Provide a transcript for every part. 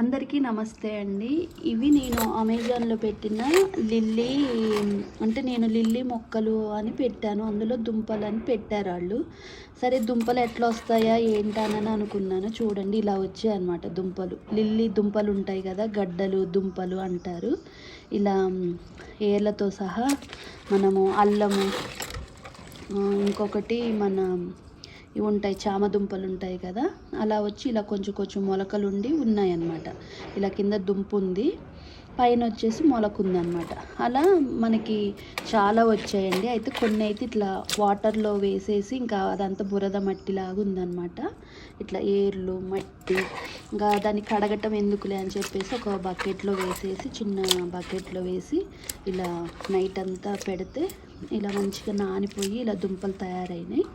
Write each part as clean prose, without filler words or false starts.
అందరికీ నమస్తే అండి. ఇవి నేను అమెజాన్లో పెట్టిన లిల్లీ, అంటే నేను లిల్లీ మొక్కలు అని పెట్టాను. అందులో దుంపలు అని పెట్టారు వాళ్ళు. సరే దుంపలు ఎట్లా వస్తాయా ఏంటనని అనుకున్నాను. చూడండి ఇలా వచ్చాయి అన్నమాట దుంపలు. లిల్లీ దుంపలు ఉంటాయి కదా, గడ్డలు దుంపలు అంటారు. ఇలా ఏర్లతో సహా మనము అల్లము, ఇంకొకటి మన ఇవి ఉంటాయి చామదుంపలు ఉంటాయి కదా, అలా వచ్చి ఇలా కొంచెం కొంచెం మొలకలు ఉండి ఉన్నాయన్నమాట. ఇలా కింద దుంప ఉంది, పైన వచ్చేసి మొలక ఉందన్నమాట. అలా మనకి చాలా వచ్చాయండి. అయితే కొన్ని అయితే ఇట్లా వాటర్లో వేసేసి ఇంకా అదంతా బురద మట్టిలాగా ఉందన్నమాట. ఇట్లా ఏర్లు మట్టి, ఇంకా దాన్ని కడగటం ఎందుకులే అని చెప్పేసి ఒక బకెట్లో వేసేసి, చిన్న బకెట్లో వేసి ఇలా నైట్ అంతా పెడితే ఇలా మంచిగా నానిపోయి ఇలా దుంపలు తయారైనాయి.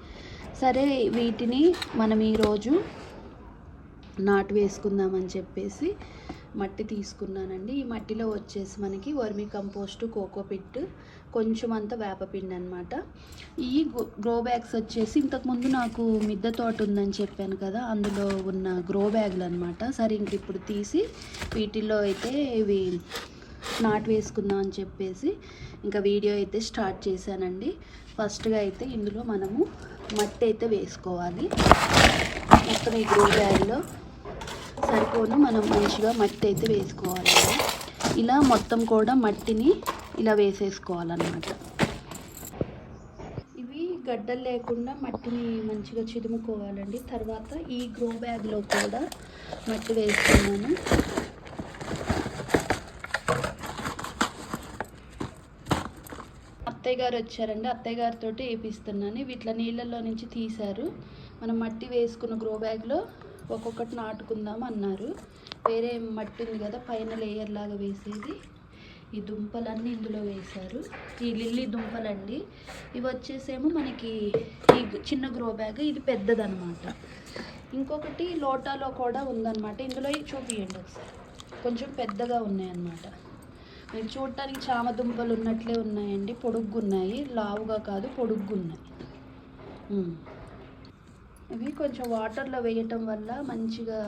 సరే వీటిని మనం ఈరోజు నాటు వేసుకుందామని చెప్పేసి మట్టి తీసుకున్నానండి. ఈ మట్టిలో వచ్చేసి మనకి వర్మీ కంపోస్టు, కోకోపిట్, కొంచెం అంత వేపపిండి అనమాట. ఈ గ్రో బ్యాగ్స్ వచ్చేసి ఇంతకుముందు నాకు మిద్దె తోట ఉందని చెప్పాను కదా, అందులో ఉన్న గ్రో బ్యాగులు అనమాట. సరే ఇంక ఇప్పుడు తీసి వీటిల్లో అయితే ఇవి నాటు వేసుకుందాం అని చెప్పేసి ఇంకా వీడియో అయితే స్టార్ట్ చేశానండి. ఫస్ట్గా అయితే ఇందులో మనము మట్టి అయితే వేసుకోవాలి. మొత్తం ఈ గ్రో బ్యాగ్లో సరిపోను మనం మంచిగా మట్టి అయితే వేసుకోవాలి. ఇలా మొత్తం కూడా మట్టిని ఇలా వేసేసుకోవాలన్నమాట. ఇవి గడ్డలు లేకుండా మట్టిని మంచిగా చిదుముకోవాలండి. తర్వాత ఈ గ్రో బ్యాగ్లో కూడా మట్టి వేసుకున్నాను. అత్తయ్య గారు వచ్చారండి, అత్తయ్య గారితో వేపిస్తున్నాను. వీటిలో నీళ్ళల్లో నుంచి తీశారు. మనం మట్టి వేసుకున్న గ్రో బ్యాగ్లో ఒక్కొక్కటి నాటుకుందాం అన్నారు. వేరే మట్టి ఉంది కదా పైన లేయర్ లాగా వేసేది, ఈ దుంపలన్నీ ఇందులో వేశారు. ఈ లిల్లీ దుంపలండి. ఇవి వచ్చేసేమో మనకి ఈ చిన్న గ్రో బ్యాగ్, ఇది పెద్దదనమాట. ఇంకొకటి లోటాలో కూడా ఉందన్నమాట. ఇందులో చూపియండి ఒకసారి, కొంచెం పెద్దగా ఉన్నాయన్నమాట. మీకు చూడటానికి చామదుంపలు ఉన్నట్లే ఉన్నాయండి, పొడుగ్గున్నాయి, లావుగా కాదు పొడుగ్గున్నాయి. ఇవి కొంచెం వాటర్లో వేయటం వల్ల మంచిగా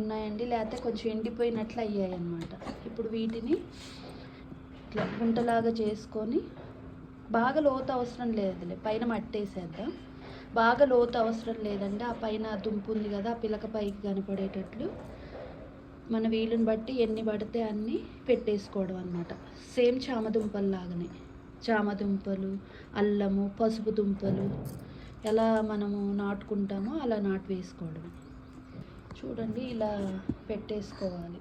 ఉన్నాయండి, లేకపోతే కొంచెం ఎండిపోయినట్లు అయ్యాయి అన్నమాట. ఇప్పుడు వీటిని ఇట్లా గుంటలాగా చేసుకొని, బాగా లోతు అవసరం లేదులే, పైన మట్టేసేద్దాం. బాగా లోతు అవసరం లేదండి. ఆ పైన దుంపు ఉంది కదా, ఆ పిలక పైకి కనపడేటట్లు మన వీలుని బట్టి ఎన్ని పడితే అన్నీ పెట్టేసుకోవడం అన్నమాట. సేమ్ చామదుంపల్లాగానే, చామదుంపలు, అల్లము, పసుపు దుంపలు ఎలా మనము నాటుకుంటామో అలా నాటు వేసుకోవడం. చూడండి ఇలా పెట్టేసుకోవాలి.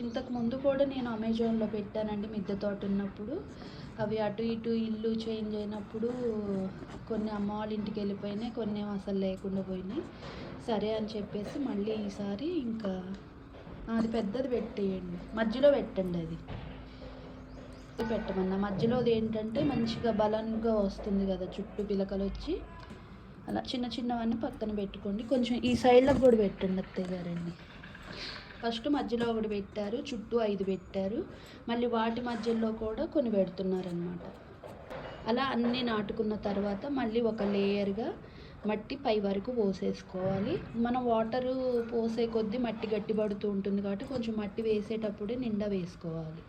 ఇంతకు ముందు కూడా నేను అమెజాన్లో పెట్టానండి మిద్దె తోట ఉన్నప్పుడు. అవి అటు ఇటు ఇల్లు చేంజ్ అయినప్పుడు కొన్ని అమ్మ వాళ్ళ ఇంటికి వెళ్ళిపోయినాయి, కొన్ని అసలు లేకుండా పోయినాయి. సరే అని చెప్పేసి మళ్ళీ ఈసారి ఇంకా అది పెద్దది పెట్టేయండి, మధ్యలో పెట్టండి. అది పెట్టమన్నా మధ్యలోది ఏంటంటే మంచిగా బలంగా వస్తుంది కదా, చుట్టూ పిలకలు వచ్చి. అలా చిన్న చిన్నవన్నీ పక్కన పెట్టుకోండి. కొంచెం ఈ సైడ్లకు కూడా పెట్టండి అత్తయ్య గారండి. ఫస్ట్ మధ్యలో ఒకటి పెట్టారు, చుట్టూ 5 పెట్టారు, మళ్ళీ వాటి మధ్యలో కూడా కొన్ని పెడుతున్నారనమాట. అలా అన్నీ నాటుకున్న తర్వాత మళ్ళీ ఒక లేయర్గా మట్టి పై వరకు పోసేసుకోవాలి. మనం వాటరు పోసే కొద్దీ మట్టి గట్టిపడుతూ ఉంటుంది కాబట్టి కొంచెం మట్టి వేసేటప్పుడే నిండా వేసుకోవాలి.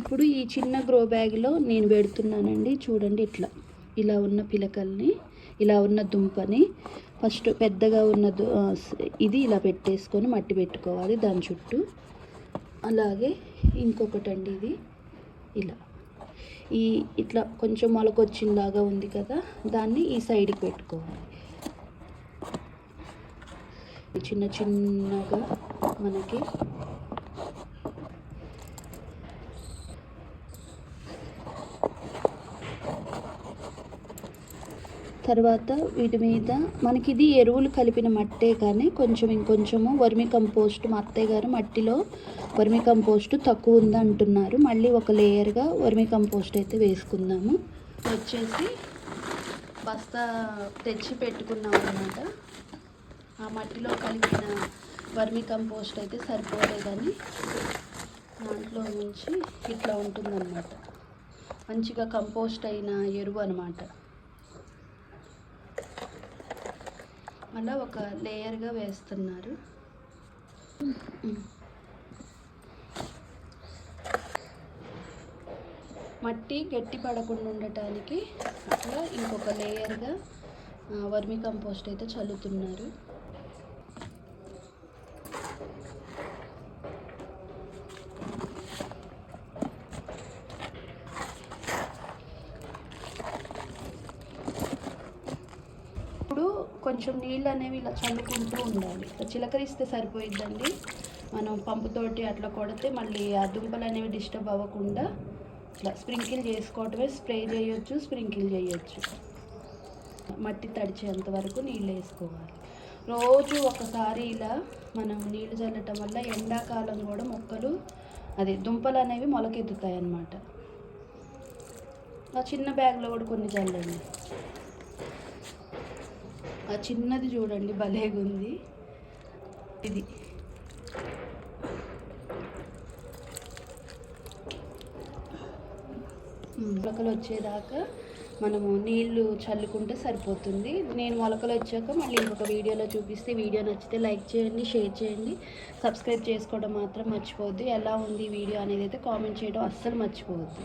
ఇప్పుడు ఈ చిన్న గ్రో బ్యాగ్లో నేను పెడుతున్నానండి. చూడండి ఇట్లా, ఇలా ఉన్న పిలకల్ని, ఇలా ఉన్న దుంపని ఫస్ట్ పెద్దగా ఉన్న ఇది ఇలా పెట్టేసుకొని మట్టి పెట్టుకోవాలి దాని చుట్టూ. అలాగే ఇంకొకటి అండి, ఇది ఇలా ఇట్లా కొంచెం మొలకొచ్చిందాగా ఉంది కదా, దాన్ని ఈ సైడ్కి పెట్టుకోవాలి. చిన్న చిన్నగా మనకి తర్వాత వీటి మీద మనకి ఇది ఎరువులు కలిపిన మట్టే, కానీ కొంచెం ఇంకొంచెము వర్మీ కంపోస్ట్, మా అత్తయ్య గారు మట్టిలో వర్మీ కంపోస్ట్ తక్కువ ఉంది అంటున్నారు. మళ్ళీ ఒక లేయర్గా వర్మీ కంపోస్ట్ అయితే వేసుకుందాము. వచ్చేసి బస్తా తెచ్చి పెట్టుకున్నాం అన్నమాట. ఆ మట్టిలో కలిపిన వర్మీ కంపోస్ట్ అయితే సరిపోలేదని దాంట్లో నుంచి ఇట్లా ఉంటుందన్నమాట. మంచిగా కంపోస్ట్ అయిన ఎరువు అన్నమాట. అలా ఒక లేయర్గా వేస్తున్నారు. మట్టి గట్టి పడకుండా ఉండటానికి అట్లా ఇంకొక లేయర్గా వర్మి కంపోస్ట్ అయితే చల్లుతున్నారు. ఇప్పుడు కొంచెం నీళ్ళు అనేవి ఇలా చల్లుకుంటూ ఉండాలి. ఇట్లా చిలకరిస్తే సరిపోయిద్దండి. మనం పంపుతోటి అట్లా కొడితే మళ్ళీ ఆ దుంపలు అనేవి డిస్టర్బ్ అవ్వకుండా ఇట్లా స్ప్రింకిల్ చేసుకోవటమే. స్ప్రే చేయొచ్చు, స్ప్రింకిల్ చేయొచ్చు. మట్టి తడిచేంత వరకు నీళ్ళు వేసుకోవాలి. రోజు ఒకసారి ఇలా మనం నీళ్ళు చల్లటం వల్ల ఎండాకాలం కూడా మొక్కలు దుంపలు అనేవి మొలకెత్తుతాయి అన్నమాట. ఆ చిన్న బ్యాగ్లో కూడా కొన్ని చల్లండి. ఆ చిన్నది చూడండి భలేగా ఉంది. ఇది మొలకలు వచ్చేదాకా మనము నీళ్లు చల్లుకుంటే సరిపోతుంది. నేను మొలకలు వచ్చాక మళ్ళీ ఇంకొక వీడియోలో చూపిస్తే, వీడియో నచ్చితే లైక్ చేయండి, షేర్ చేయండి, సబ్స్క్రైబ్ చేసుకోవడం మాత్రం మర్చిపోవద్దు. ఎలా ఉంది వీడియో అనేది అయితే కామెంట్ చేయడం అస్సలు మర్చిపోవద్దు.